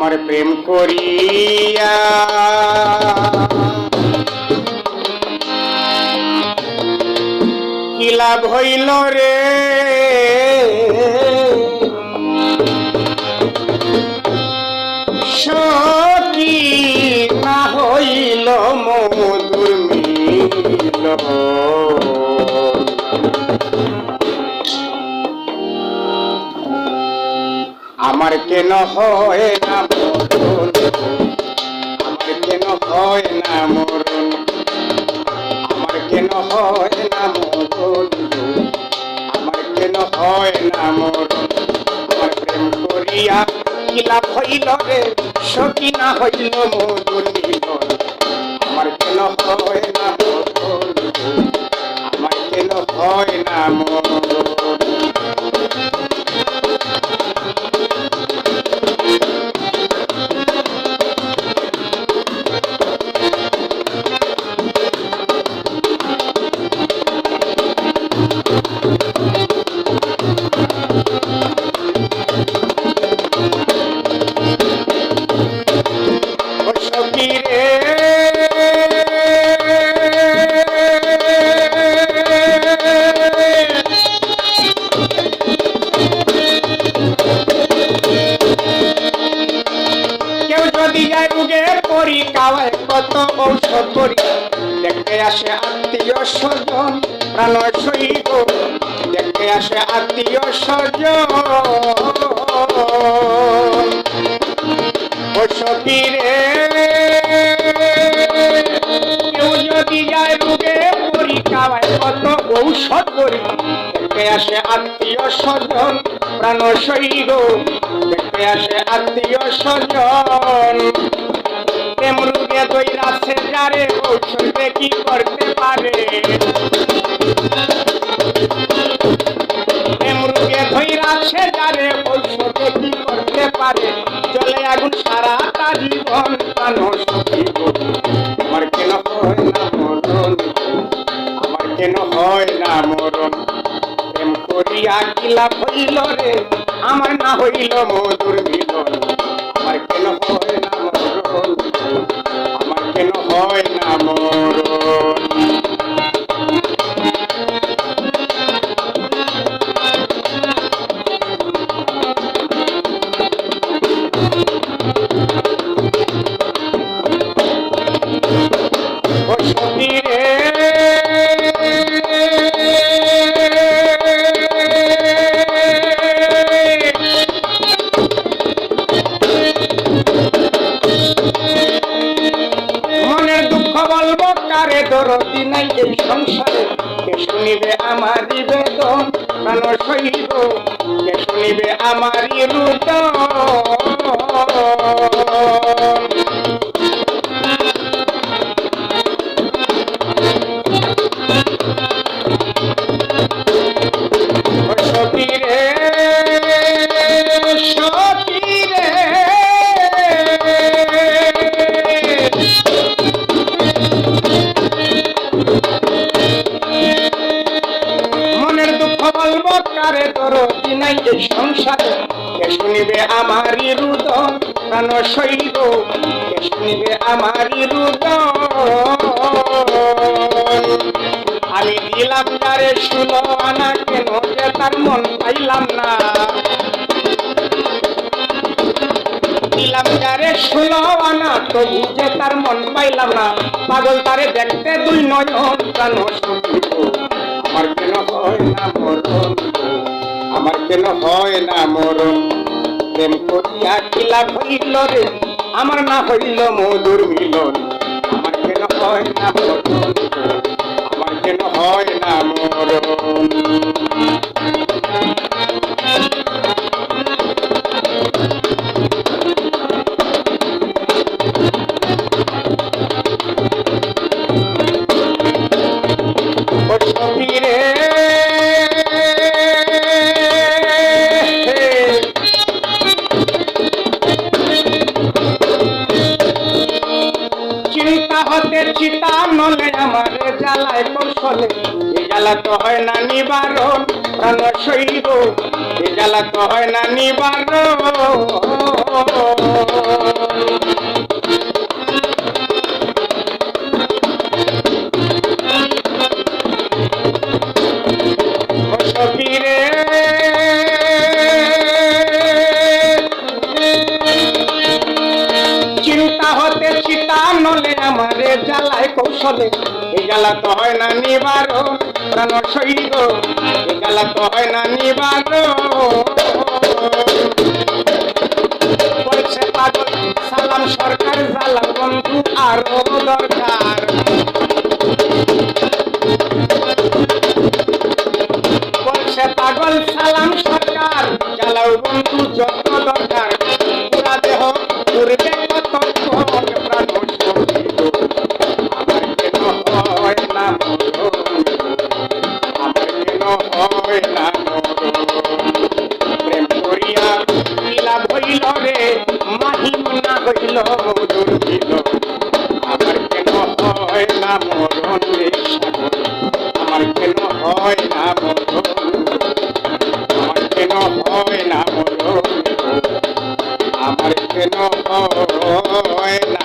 আমার প্রেম করিয়া কি লাভ হইল রে সখী না হইল মধুর মিলন আমার কেন হয় না মরণ আমার কেন হয় না মরণ আমার কেন হয় না মরণ আমার কেন হয় না মরণ আমার প্রেম করিয়া কি লাভ হইল রে সখী না হইল মধুর মিলন আমার কেন হয় না মরণ আমার কেন হয় না মরণ কত ঔষধ করি দেখতে আসে আত্মীয় স্বজন প্রাণ সইব দেখতে আসে আত্মীয় স্বজন ও সখী রে কেউ যদি যায় রোগে পরি খাওয়ায় কত ঔষধ করি দেখতে আসে আত্মীয় স্বজন প্রাণ সইব দেখতে আসে আত্মীয় স্বজন প্রেম রোগে দইরাছে যারে ঔষধে কি করতে পারে প্রেম রোগে দইরাছে যারে ঔষধে কি করতে পারে জলে আগুন সারাটা জীবন প্রাণ সখী আমার কেন হয় না মরণ আমার কেন হয় না মরণ প্রেম করিয়া কি লাভ হইল রে আমার না হইল মধুর মিলন আমার কেন হয় না মরণ আমার কেন হয় না মরণ ও সখী রে দরদি নাই এই সংসারে কে শুনিবে আমার বেদন প্রাণ সইব কে শুনিবে আমারই রুদন সখী রে সখী রে দরদি নাই এই সংসারে কে শুনিবে আমারই রুদন প্রাণ সইব কে শুনিবে আমারই রুদন আমি দিলাম যারে 16 আনা কেন যে তার মন পাইলাম না দিলাম যারে 16 আনা তবু যে তার মন পাইলাম না পাগল তারে দেখতে দুই নয়ন প্রাণ সখী আমার কেন হয় না মরণ আমার কেন হয় না মরণ প্রেম করিয়া কি লাভ হইল রে আমার না হইল মধুর মিলন আমার কেন হয় না মরণ আমার কেন হয় না মরণ ও সখী রে চিন্তা হতে চিতা নলে আমার জ্বালায় কৌশলে এই জ্বালা তো হয় না নিবারণ প্রাণ শৈব এই জ্বালা তো হয় না নিবারণ সখীরে চিন্তা হতে চিতা নলে আমারে জ্বালায় কৌশলে এই জ্বালা তো হয় না নিবারণ প্রাণ শৈব এই জ্বালা তো হয় না নিবারণ বলছে পাগল সালাম সরকার জ্বালা বন্ধু আরো দরকার বলছে পাগল সালাম সরকার জ্বালাও বন্ধু যত দরকার পুরা দেহ উড়বে কতক্ষণ প্রাণ শোভিত আমার কেন হয় না মরণ আমার কেন হয় না মরণ প্রেম করিয়া কি লাভ হইল রে মাহিম না হইল দুর্বিল আমার কেন হয় না মরণ রে সাগর আমার কেন হয় না মরণ আমার কেন হয় না মরণ আমার কেন হয় না